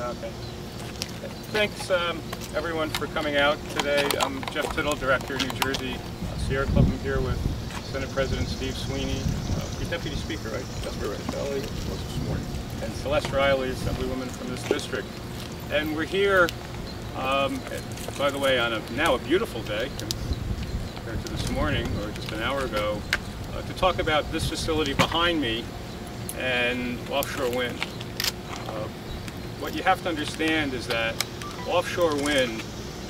Okay. Thanks, everyone, for coming out today. I'm Jeff Tittel, Director of New Jersey Sierra Club. I'm here with Senate President Steve Sweeney, your Deputy Speaker, right? Burzichelli, this morning, and Celeste, Assemblywoman from this district. And we're here, by the way, on now a beautiful day compared to this morning, or just an hour ago, to talk about this facility behind me and offshore wind. What you have to understand is that offshore wind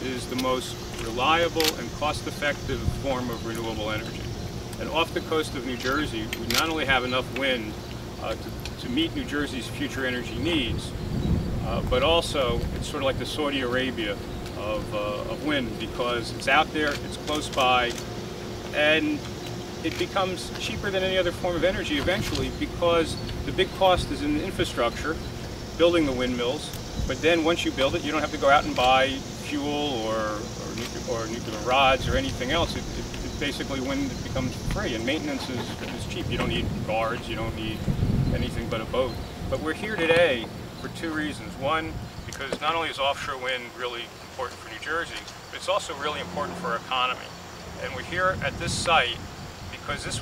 is the most reliable and cost-effective form of renewable energy. And off the coast of New Jersey, we not only have enough wind to meet New Jersey's future energy needs, but also it's sort of like the Saudi Arabia of wind, because it's out there, it's close by, and it becomes cheaper than any other form of energy eventually, because the big cost is in the infrastructure, building the windmills, but then once you build it, you don't have to go out and buy fuel or nuclear rods or anything else. It basically, wind becomes free, and maintenance is cheap. You don't need guards, you don't need anything but a boat. But we're here today for two reasons. One, because not only is offshore wind really important for New Jersey, but it's also really important for our economy. And we're here at this site because this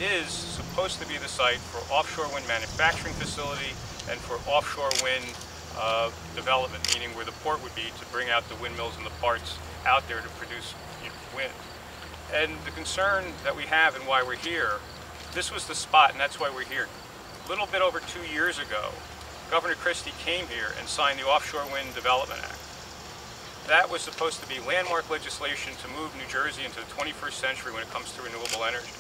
is supposed to be the site for offshore wind manufacturing facility and for offshore wind development, meaning where the port would be to bring out the windmills and the parts out there to produce wind. And the concern that we have and why we're here, this was the spot, and that's why we're here. A little bit over 2 years ago, Governor Christie came here and signed the Offshore Wind Development Act. That was supposed to be landmark legislation to move New Jersey into the 21st century when it comes to renewable energy.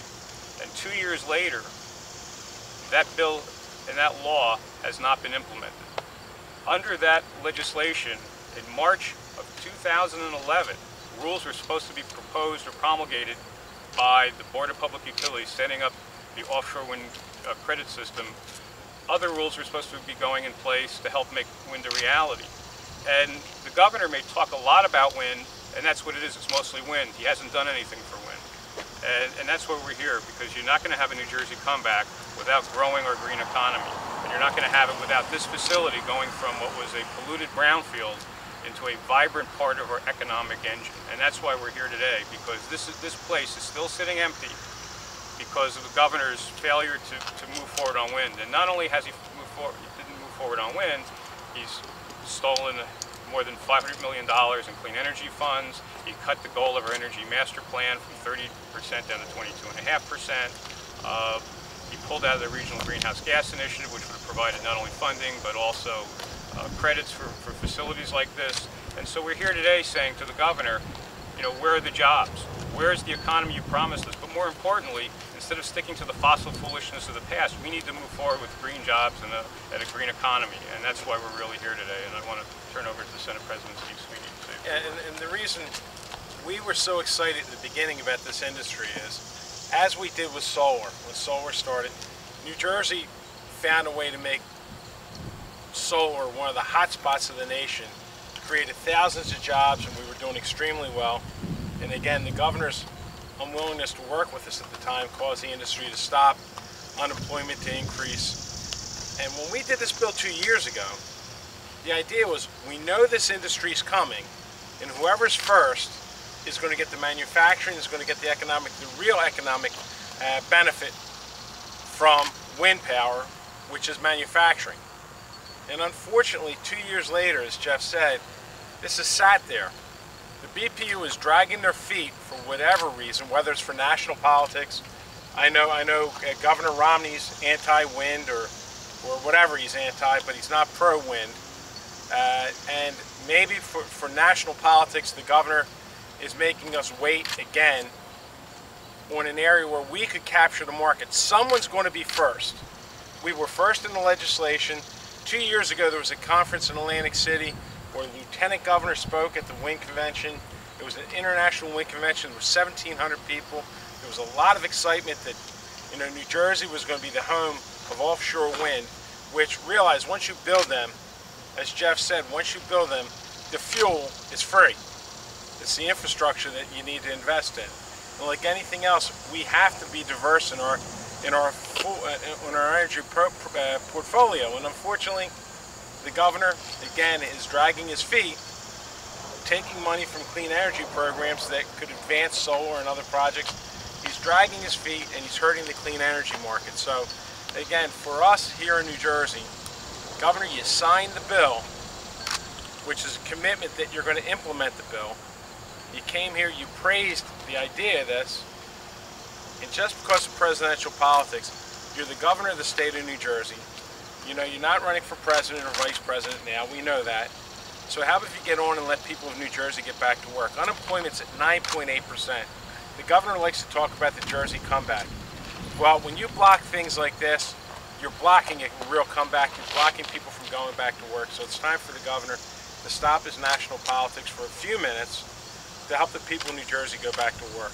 And 2 years later, that bill and that law has not been implemented. Under that legislation, in March of 2011, rules were supposed to be proposed or promulgated by the Board of Public Utilities, setting up the offshore wind credit system. Other rules were supposed to be going in place to help make wind a reality. And the governor may talk a lot about wind, and that's what it is, it's mostly wind. He hasn't done anything for wind. And that's why we're here, because you're not going to have a New Jersey comeback without growing our green economy. And you're not going to have it without this facility going from what was a polluted brownfield into a vibrant part of our economic engine. And that's why we're here today, because this place is still sitting empty because of the governor's failure to move forward on wind. And not only has he didn't move forward on wind, he's stolen more than $500 million in clean energy funds. He cut the goal of our energy master plan from 30% down to 22.5%. He pulled out of the Regional Greenhouse Gas Initiative, which would have provided not only funding, but also credits for facilities like this. And so we're here today saying to the governor, you know, where are the jobs? Where is the economy you promised us? But more importantly, instead of sticking to the fossil foolishness of the past, we need to move forward with green jobs and a green economy. And that's why we're really here today. And I want to turn over to the Senate President Steve Sweeney. And the reason we were so excited at the beginning about this industry is, as we did with solar, when solar started, New Jersey found a way to make solar one of the hot spots of the nation, created thousands of jobs, and we were doing extremely well. And again, the governor's unwillingness to work with us at the time caused the industry to stop, unemployment to increase. And when we did this bill 2 years ago, the idea was, we know this industry is coming, and whoever's first is going to get the manufacturing, is going to get the real economic benefit from wind power, which is manufacturing. And unfortunately, 2 years later, as Jeff said, this has sat there. The BPU is dragging their feet for whatever reason, whether it's for national politics. I know Governor Romney's anti-wind or whatever he's anti, but he's not pro-wind. And maybe for national politics, the governor is making us wait again on an area where we could capture the market. Someone's going to be first. We were first in the legislation. 2 years ago, there was a conference in Atlantic City where the Lieutenant Governor spoke at the Wind Convention. It was an international wind convention. There were 1,700 people. There was a lot of excitement that, you know, New Jersey was going to be the home of offshore wind, which, realize, once you build them, as Jeff said, once you build them, the fuel is free. It's the infrastructure that you need to invest in. And like anything else, we have to be diverse in our energy portfolio. And unfortunately, the governor, again, is dragging his feet, taking money from clean energy programs that could advance solar and other projects. He's dragging his feet and he's hurting the clean energy market. So again, for us here in New Jersey, Governor, you signed the bill, which is a commitment that you're going to implement the bill. You came here, you praised the idea of this, and just because of presidential politics, you're the governor of the state of New Jersey. You know, you're not running for president or vice president now, we know that. So how about if you get on and let people of New Jersey get back to work? Unemployment's at 9.8%. The governor likes to talk about the Jersey comeback. Well, when you block things like this, you're blocking a real comeback. You're blocking people from going back to work. So it's time for the governor to stop his national politics for a few minutes to help the people of New Jersey go back to work.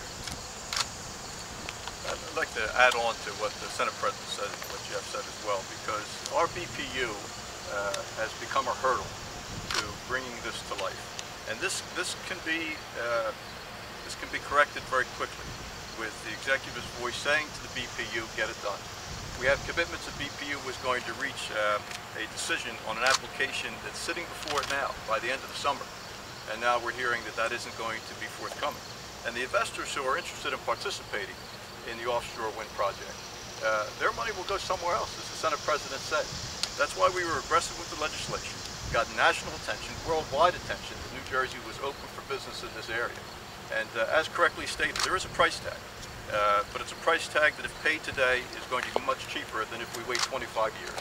I'd like to add on to what the Senate President said, what Jeff said as well, because our BPU has become a hurdle to bringing this to life, and this can be corrected very quickly with the executive's voice saying to the BPU, get it done. We have commitments that BPU was going to reach a decision on an application that's sitting before it now by the end of the summer, and now we're hearing that that isn't going to be forthcoming. And the investors who are interested in participating in the offshore wind project, their money will go somewhere else, as the Senate President said. That's why we were aggressive with the legislation, got national attention, worldwide attention, that New Jersey was open for business in this area. And as correctly stated, there is a price tag, but it's a price tag that if paid today is going to be much cheaper than if we wait 25 years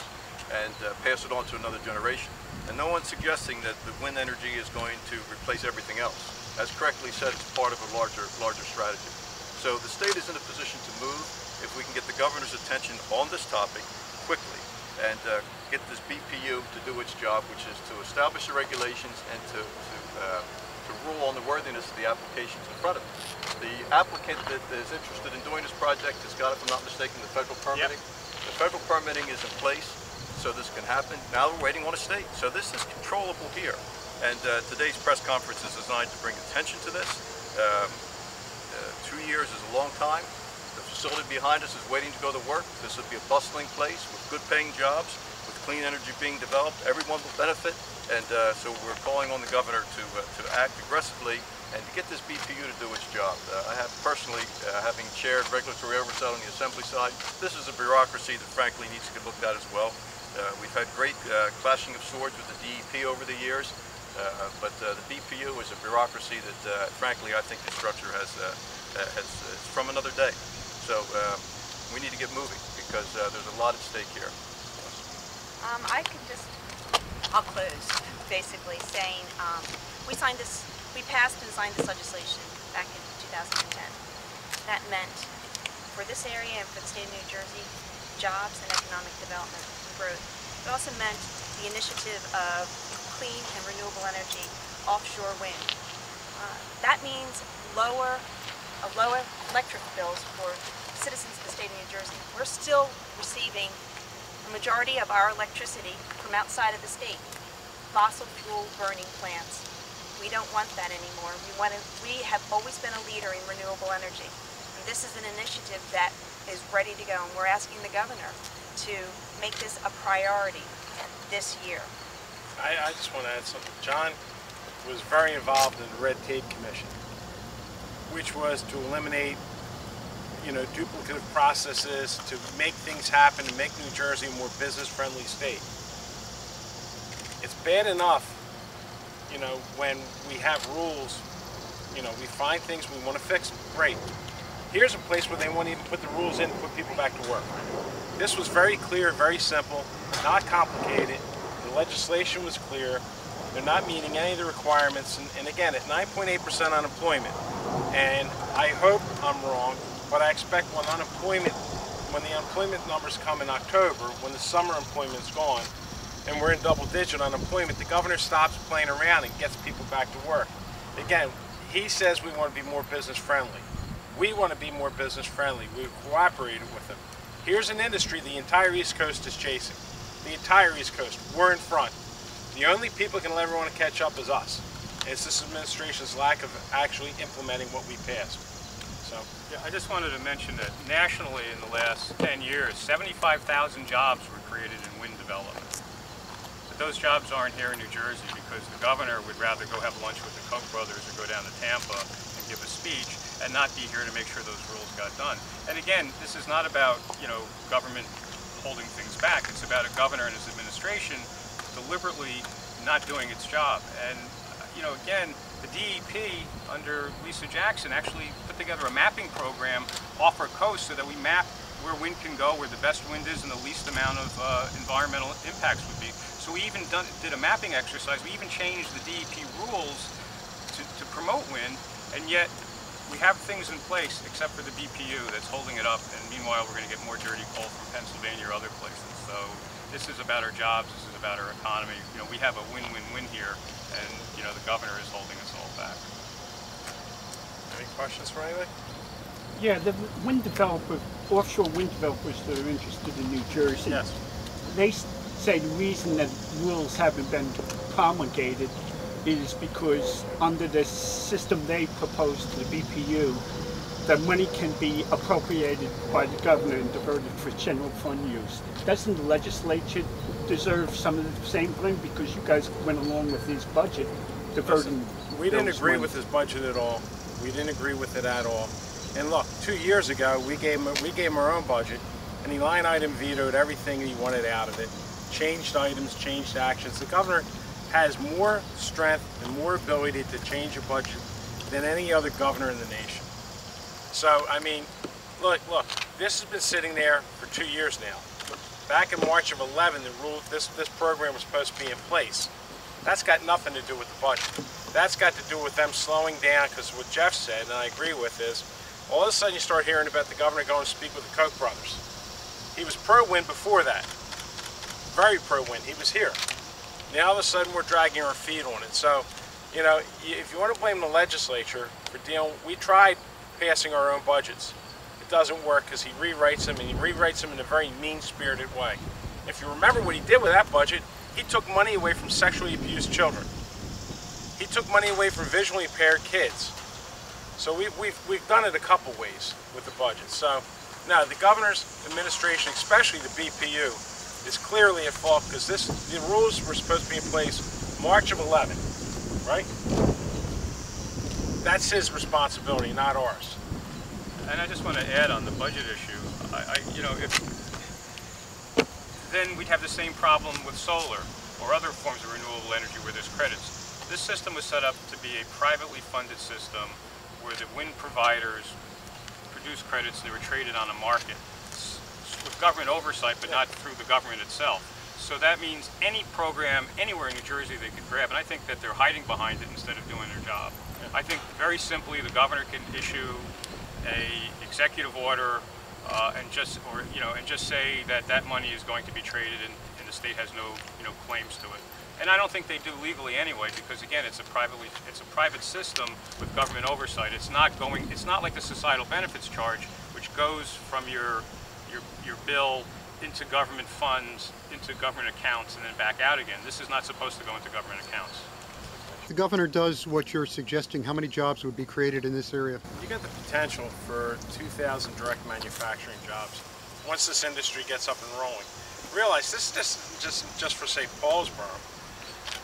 and pass it on to another generation. And no one's suggesting that the wind energy is going to replace everything else. As correctly said, it's part of a larger strategy. So the state is in a position to move if we can get the governor's attention on this topic quickly and get this BPU to do its job, which is to establish the regulations and to rule on the worthiness of the applications in front of it. The applicant that is interested in doing this project has got, if I'm not mistaken, the federal permitting. Yep. The federal permitting is in place, so this can happen. Now we're waiting on a state. So this is controllable here. And today's press conference is designed to bring attention to this. 2 years is a long time. The facility behind us is waiting to go to work. This would be a bustling place with good paying jobs, with clean energy being developed. Everyone will benefit. And so we're calling on the governor to act aggressively and to get this BPU to do its job. I have personally, having chaired regulatory oversight on the Assembly side, this is a bureaucracy that frankly needs to get looked at as well. We've had great clashing of swords with the DEP over the years, but the BPU is a bureaucracy that frankly I think the structure is from another day. So we need to get moving because there's a lot at stake here. I'll close basically saying we passed and signed this legislation back in 2010. That meant for this area and for the state of New Jersey, jobs and economic development and growth. It also meant the initiative of clean and renewable energy, offshore wind. That means lower electric bills for citizens of the state of New Jersey. We're still receiving a majority of our electricity from outside of the state, fossil fuel burning plants. We don't want that anymore. We have always been a leader in renewable energy. And this is an initiative that is ready to go, and we're asking the governor to make this a priority this year. I just want to add something. John was very involved in the Red Tape Commission, which was to eliminate duplicative processes, to make things happen, and make New Jersey a more business-friendly state. It's bad enough, when we have rules, we find things we want to fix, great. Here's a place where they won't even put the rules in to put people back to work. This was very clear, very simple, not complicated. The legislation was clear. They're not meeting any of the requirements, and again, at 9.8% unemployment, and I hope I'm wrong, but I expect when the unemployment numbers come in October, when the summer employment's gone, and we're in double-digit unemployment, the governor stops playing around and gets people back to work. Again, he says we want to be more business-friendly. We want to be more business-friendly. We've cooperated with him. Here's an industry the entire East Coast is chasing. The entire East Coast. We're in front. The only people who can ever want to catch up is us. And it's this administration's lack of actually implementing what we passed. So, yeah, I just wanted to mention that nationally in the last 10 years, 75,000 jobs were created in wind development. those jobs aren't here in New Jersey because the governor would rather go have lunch with the Koch brothers or go down to Tampa and give a speech and not be here to make sure those rules got done. And again, this is not about, government holding things back. It's about a governor and his administration deliberately not doing its job. And, again, the DEP under Lisa Jackson actually put together a mapping program off our coast so that we map where wind can go, where the best wind is and the least amount of environmental impacts would be. So we even did a mapping exercise. We even changed the DEP rules to promote wind, and yet we have things in place except for the BPU that's holding it up, and meanwhile we're going to get more dirty coal from Pennsylvania or other places. So this is about our jobs, this is about our economy. We have a win-win-win here, and the governor is holding us all back. Any questions for anybody? Yeah, the wind developers, offshore wind developers that are interested in New Jersey, Yes. they say the reason that rules haven't been promulgated is because under the system they proposed to the BPU, the money can be appropriated by the governor and diverted for general fund use. Doesn't the legislature deserve some of the same blame because you guys went along with his budget diverting? We didn't agree money? with his budget at all. We didn't agree with it at all. And look, 2 years ago, we gave him our own budget, and he line item vetoed everything he wanted out of it. Changed items, changed actions. The governor has more strength and more ability to change a budget than any other governor in the nation. So, I mean, look, this has been sitting there for 2 years now. Back in March of 11, this program was supposed to be in place. That's got nothing to do with the budget. That's got to do with them slowing down, because what Jeff said, and I agree with, is all of a sudden you start hearing about the governor going to speak with the Koch brothers. He was pro-wind before that. Very pro-wind. He was here. Now all of a sudden we're dragging our feet on it. So, if you want to blame the legislature for dealing, we tried passing our own budgets. It doesn't work because he rewrites them, and he rewrites them in a very mean-spirited way. If you remember what he did with that budget, he took money away from sexually abused children. He took money away from visually impaired kids. So we've done it a couple ways with the budget. So, no, the governor's administration, especially the BPU, is clearly at fault because the rules were supposed to be in place March of 11, right? That's his responsibility, not ours. And I just want to add on the budget issue. Then we'd have the same problem with solar or other forms of renewable energy where there's credits. This system was set up to be a privately funded system where the wind providers produced credits and they were traded on a market with government oversight, but not through the government itself. So that means any program anywhere in New Jersey they could grab, and I think that they're hiding behind it instead of doing their job. I think very simply the governor can issue a executive order and just say that that money is going to be traded and the state has no claims to it. And I don't think they do legally anyway, because again, it's a private system with government oversight. It's not like the societal benefits charge, which goes from your bill into government funds, into government accounts, and then back out again. This is not supposed to go into government accounts. The governor does what you're suggesting. How many jobs would be created in this area? You got the potential for 2,000 direct manufacturing jobs once this industry gets up and rolling. Realize this is just for, say, Paulsboro.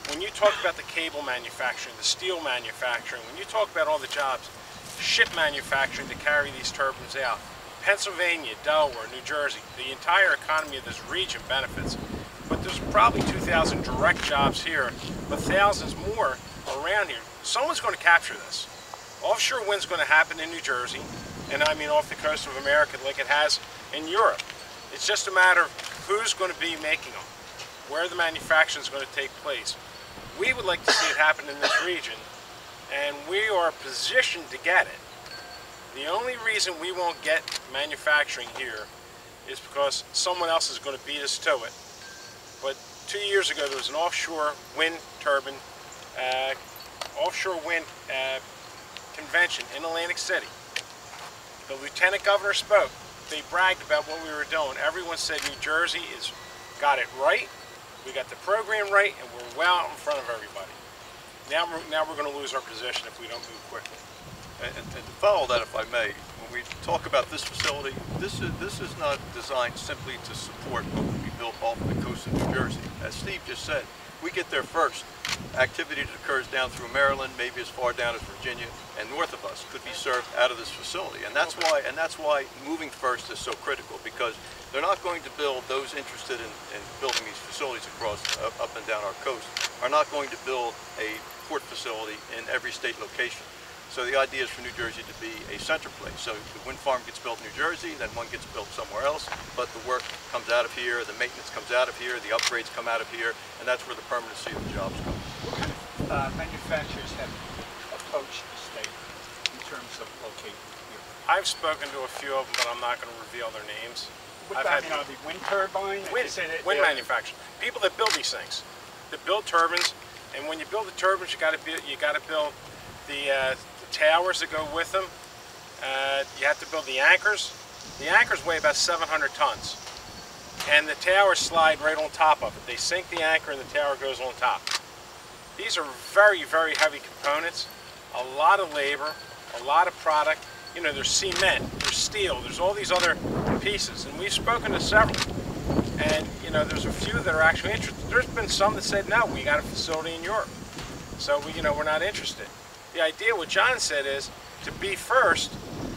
When you talk about the cable manufacturing, the steel manufacturing, when you talk about all the jobs, ship manufacturing to carry these turbines out, Pennsylvania, Delaware, New Jersey, the entire economy of this region benefits. But there's probably 2,000 direct jobs here, but thousands more around here. Someone's going to capture this. Offshore wind's going to happen in New Jersey, and I mean off the coast of America like it has in Europe. It's just a matter of who's going to be making them, where the manufacturing is going to take place. We would like to see it happen in this region, and we are positioned to get it. The only reason we won't get manufacturing here is because someone else is going to beat us to it. But 2 years ago there was an offshore wind turbine, convention in Atlantic City. The lieutenant governor spoke. They bragged about what we were doing. Everyone said New Jersey has got it right. We got the program right, and we're well out in front of everybody. Now we're going to lose our position if we don't move quickly. And to follow that, if I may, when we talk about this facility, this is not designed simply to support what will be built off the coast of New Jersey. As Steve just said, we get there first. Activity that occurs down through Maryland, maybe as far down as Virginia, and north of us could be served out of this facility. And that's why moving first is so critical, because they're not going to build, those interested in building these facilities across up and down our coast are not going to build a port facility in every state location. So the idea is for New Jersey to be a center place. So the wind farm gets built in New Jersey, then one gets built somewhere else, but the work comes out of here, the maintenance comes out of here, the upgrades come out of here, and that's where the permanency of the jobs come. What kind of manufacturers have approached the state in terms of locating here? I've spoken to a few of them, but I'm not going to reveal their names. What about, are they wind turbine? Wind manufacturers. People that build these things, that build turbines, and when you build the turbines, you got to build the towers that go with them. You have to build the anchors. The anchors weigh about 700 tons, and the towers slide right on top of it. They sink the anchor, and the tower goes on top. These are very, very heavy components. A lot of labor, a lot of product. You know, there's cement, there's steel, there's all these other pieces, and we've spoken to several. And you know, there's a few that are actually interested. There's been some that said, no, we got a facility in Europe, so we're not interested. The idea, what John said, is to be first,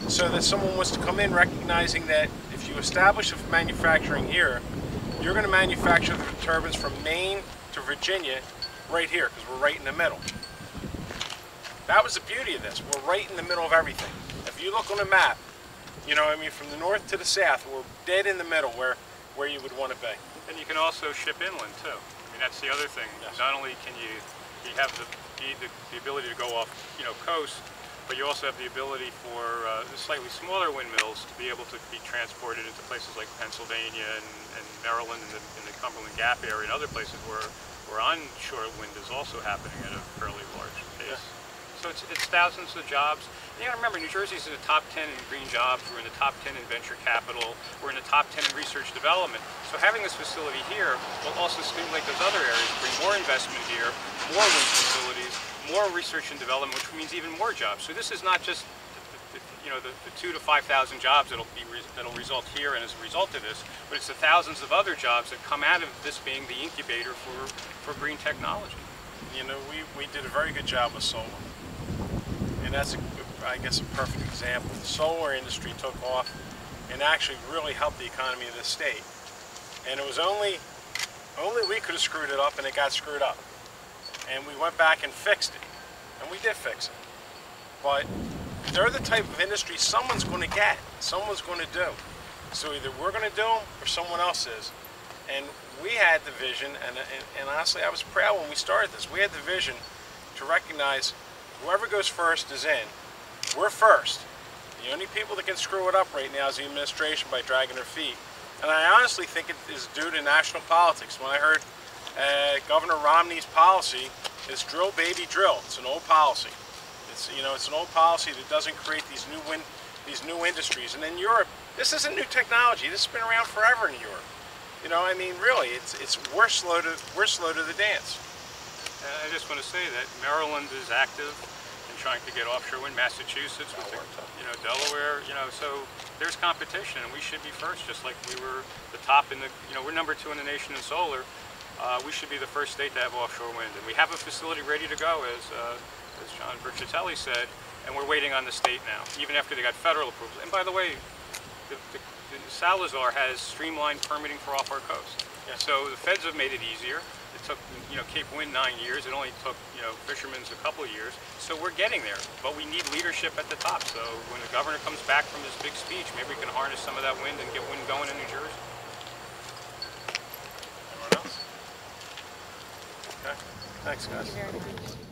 so that someone wants to come in recognizing that if you establish manufacturing here, you're going to manufacture the turbines from Maine to Virginia right here, because we're right in the middle. That was the beauty of this. We're right in the middle of everything. If you look on the map, you know, I mean, from the north to the south, we're dead in the middle where you would want to be. And you can also ship inland too. I mean, that's the other thing. Yes. Not only can you have the ability to go off, you know, coast, but you also have the ability for slightly smaller windmills to be able to be transported into places like Pennsylvania and Maryland and in the Cumberland Gap area and other places where onshore wind is also happening at a fairly large pace. Yes. So it's thousands of jobs. You got to remember, New Jersey's in the top 10 in green jobs. We're in the top 10 in venture capital. We're in the top 10 in research development. So having this facility here will also stimulate those other areas, bring more investment here, more wind facilities, more research and development, which means even more jobs. So this is not just the 2,000 to 5,000 jobs that'll result here and as a result of this, but it's the thousands of other jobs that come out of this being the incubator for green technology. You know, we did a very good job with solar. And that's, I guess, a perfect example. The solar industry took off and actually really helped the economy of the state. And it was only we could have screwed it up, and it got screwed up. And we went back and fixed it. And we did fix it. But they're the type of industry someone's going to get, someone's going to do. So either we're going to do them or someone else is. And we had the vision, and honestly, I was proud when we started this. We had the vision to recognize whoever goes first is in. We're first. The only people that can screw it up right now is the administration by dragging their feet. And I honestly think it is due to national politics. When I heard Governor Romney's policy is drill, baby, drill. It's an old policy. It's an old policy that doesn't create these new industries. And in Europe, this isn't new technology. This has been around forever in Europe. You know, I mean, really, we're slow to the dance. I just want to say that Maryland is active in trying to get offshore wind. Massachusetts, with Delaware, so there's competition, and we should be first, just like we were the top in the, we're number 2 in the nation in solar. We should be the first state to have offshore wind, and we have a facility ready to go, as John Burzichelli said, and we're waiting on the state now, even after they got federal approval. And by the way, the Salazar has streamlined permitting for off our coast. Yeah. So the feds have made it easier. It took, Cape Wind 9 years. It only took, fishermen's a couple of years. So we're getting there, but we need leadership at the top. So when the governor comes back from his big speech, maybe we can harness some of that wind and get wind going in New Jersey. Anyone else? Okay. Thanks, guys. Thank you very much.